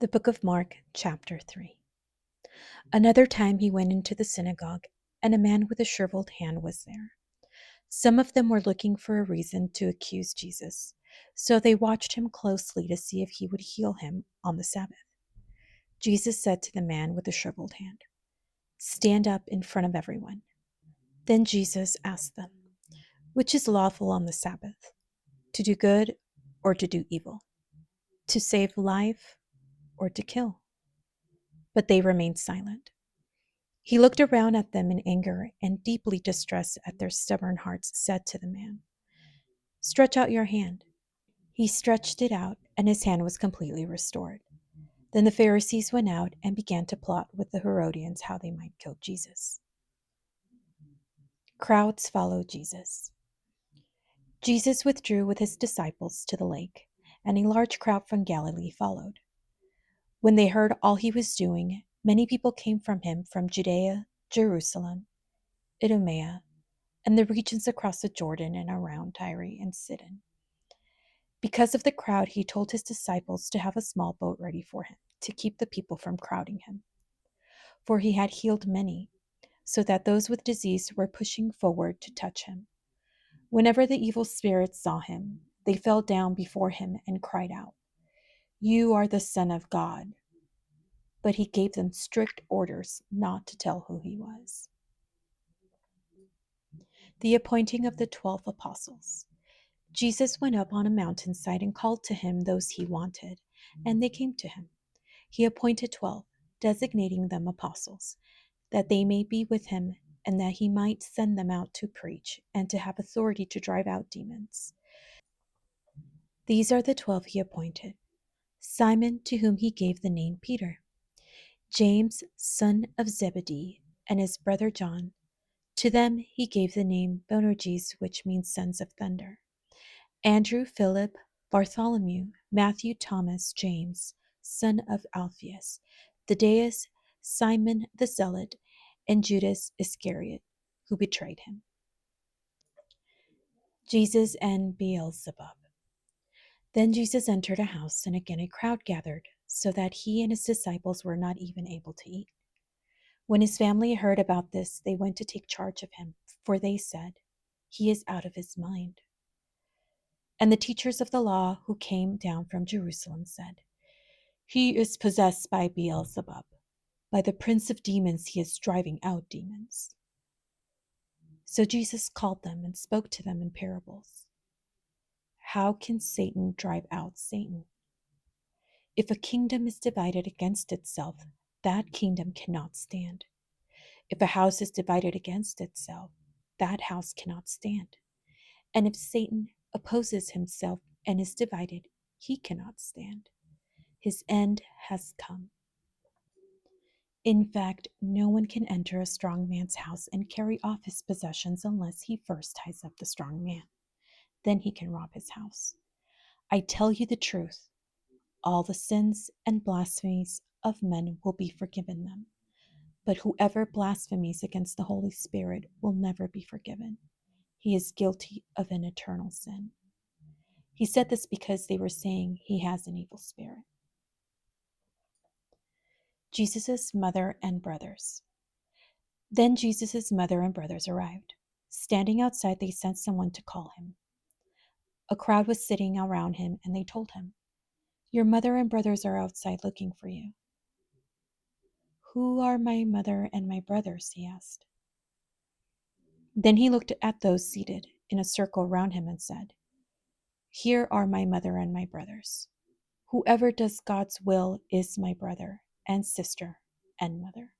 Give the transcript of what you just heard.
The book of Mark, chapter 3. Another time he went into the synagogue, and a man with a shriveled hand was there. Some of them were looking for a reason to accuse Jesus, so they watched him closely to see if he would heal him on the Sabbath. Jesus said to the man with the shriveled hand, "Stand up in front of everyone." Then Jesus asked them, "Which is lawful on the Sabbath, to do good or to do evil, to save life or to kill?" But they remained silent. He looked around at them in anger and, deeply distressed at their stubborn hearts, said to the man, "Stretch out your hand." He stretched it out, and his hand was completely restored. Then the Pharisees went out and began to plot with the Herodians how they might kill Jesus. Crowds followed Jesus. Jesus withdrew with his disciples to the lake, and a large crowd from Galilee followed. When they heard all he was doing, many people came from him from Judea, Jerusalem, Idumea, and the regions across the Jordan and around Tyre and Sidon. Because of the crowd, he told his disciples to have a small boat ready for him, to keep the people from crowding him. For he had healed many, so that those with disease were pushing forward to touch him. Whenever the evil spirits saw him, they fell down before him and cried out, "You are the Son of God." But he gave them strict orders not to tell who he was. The appointing of the 12 apostles. Jesus went up on a mountainside and called to him those he wanted, and they came to him. He appointed 12, designating them apostles, that they may be with him, and that he might send them out to preach and to have authority to drive out demons. These are the 12 he appointed: Simon, to whom he gave the name Peter; James, son of Zebedee, and his brother John. To them he gave the name Boanerges, which means sons of thunder; Andrew, Philip, Bartholomew, Matthew, Thomas, James, son of Alphaeus, Thaddeus, Simon the Zealot, and Judas Iscariot, who betrayed him. Jesus and Beelzebub. Then Jesus entered a house, and again a crowd gathered, so that he and his disciples were not even able to eat. When his family heard about this, they went to take charge of him, for they said, "He is out of his mind." And the teachers of the law who came down from Jerusalem said, "He is possessed by Beelzebub. By the prince of demons he is driving out demons." So Jesus called them and spoke to them in parables. How can Satan drive out Satan? If a kingdom is divided against itself, that kingdom cannot stand. If a house is divided against itself, that house cannot stand. And if Satan opposes himself and is divided, he cannot stand. His end has come. In fact, no one can enter a strong man's house and carry off his possessions unless he first ties up the strong man. Then he can rob his house. I tell you the truth, all the sins and blasphemies of men will be forgiven them. But whoever blasphemies against the Holy Spirit will never be forgiven. He is guilty of an eternal sin. He said this because they were saying he has an evil spirit. Jesus' mother and brothers. Then Jesus' mother and brothers arrived. Standing outside, they sent someone to call him. A crowd was sitting around him, and they told him, "Your mother and brothers are outside looking for you." "Who are my mother and my brothers?" he asked. Then he looked at those seated in a circle around him and said, "Here are my mother and my brothers. Whoever does God's will is my brother and sister and mother."